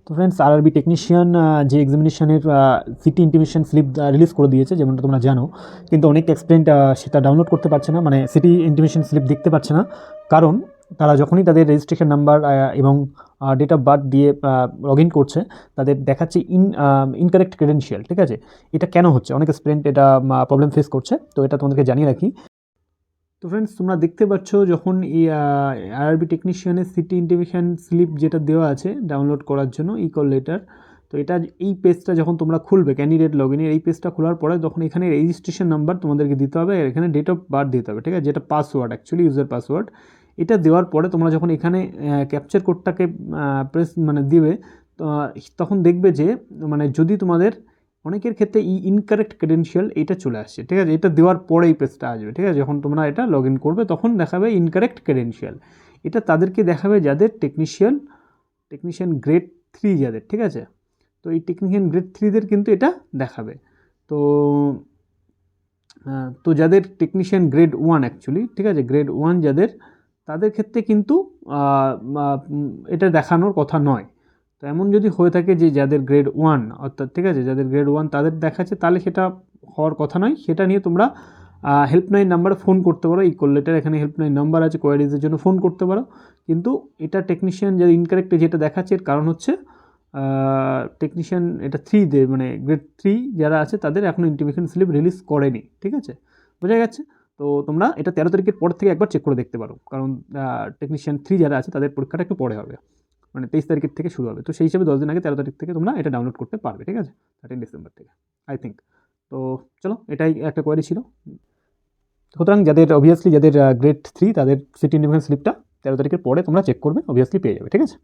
তো friends, RRB technician যে এক্সামিনেশনের city intimation slip release করে দিয়েছে, যেমনটা তোমরা জানো, কিন্তু অনেক অ্যাসপিরেন্ট সেটা ডাউনলোড করতে পারছে না, মানে সিটি ইন্টিমেশন স্লিপ দেখতে পাচ্ছে না। কারণ তারা যখনই তাদের রেজিস্ট্রেশন নাম্বার এবং ডেট অফ বার্থ দিয়ে লগ ইন করছে, তাদের দেখাচ্ছে ইনকারেক্ট ক্রেডেনশিয়াল। ঠিক আছে, এটা কেন হচ্ছে? অনেক অ্যাসপিরেন্ট এটা প্রবলেম ফেস করছে, তো এটা তোমাদেরকে জানিয়ে রাখি। তো ফ্রেন্ডস, তোমরা দেখতে পাচ্ছ যখন এই আরআরবি টেকনিশিয়ানের সিটি ইন্টিমেশন স্লিপ যেটা দেওয়া আছে ডাউনলোড করার জন্য কল লেটার, তো এটা এই পেজটা যখন তোমরা খুলবে ক্যান্ডিডেট লগ ইনের এই পেজটা খোলার পরে তখন এখানে রেজিস্ট্রেশন নাম্বার তোমাদেরকে দিতে হবে, আর এখানে ডেট অফ বার্থ দিতে হবে। ঠিক আছে, যেটা পাসওয়ার্ড, অ্যাকচুয়ালি ইউজার পাসওয়ার্ড। এটা দেওয়ার পরে তোমরা যখন এখানে ক্যাপচার কোডটাকে প্রেস দিবে, তখন দেখবে যে যদি তোমাদের অনেকের ক্ষেত্রে ইনকারেক্ট ক্রেডেনশিয়াল এটা চলে আসছে। ঠিক আছে, এটা দেওয়ার পরে এই পেজটা আসবে। ঠিক আছে, যখন তোমরা এটা লগ ইন করবে তখন দেখাবে ইনকারেক্ট ক্রেডেনশিয়াল। এটা তাদেরকে দেখাবে যাদের টেকনিশিয়ান গ্রেড 3 যাদের। ঠিক আছে, তো এই টেকনিশিয়ান গ্রেড 3দের কিন্তু এটা দেখাবে। তো যাদের টেকনিশিয়ান গ্রেড 1 অ্যাকচুয়ালি, ঠিক আছে, গ্রেড 1 যাদের, তাদের ক্ষেত্রে কিন্তু এটা দেখানোর কথা নয়। তো এমন যদি হয়ে থাকে যে যাদের গ্রেড 1 অর্থাৎ, ঠিক আছে, যাদের গ্রেড 1 তাদের দেখাচ্ছে, তাহলে সেটা হওয়ার কথা নয়। সেটা নিয়ে তোমরা হেল্পলাইন নাম্বারে ফোন করতে পারো। এই কল লেটার এখানে হেল্পলাইন নাম্বার আছে, কোয়ারিজের জন্য ফোন করতে পারো। কিন্তু এটা টেকনিশিয়ান যাদের ইনকারেক্ট যেটা দেখাচ্ছে, এর কারণ হচ্ছে টেকনিশিয়ান এটা 3 গ্রেড 3 যারা আছে তাদের এখনও ইন্টিমেশন স্লিপ রিলিজ করেনি। ঠিক আছে, বোঝা গেছে? তো তোমরা এটা 13 তারিখের পর থেকে একবার চেক করে দেখতে পারো, কারণ টেকনিশিয়ান 3 যারা আছে তাদের পরীক্ষাটা একটু পরে হবে, 23 তারিখের থেকে শুরু হবে। তো সেই হিসাবে 10 দিন আগে 13 তারিখ থেকে তোমরা এটা ডাউনলোড করতে পারবে। ঠিক আছে, 13 ডিসেম্বর থেকে আই থিঙ্ক। তো চলো, এটাই একটা কোয়ারি ছিল। সুতরাং যাদের গ্রেড 3 তাদের সিটি ইন্টিমেশন স্লিপটা 13 তারিখের পরে তোমরা চেক করবে, অবভিয়াসলি পেয়ে যাবে। ঠিক আছে।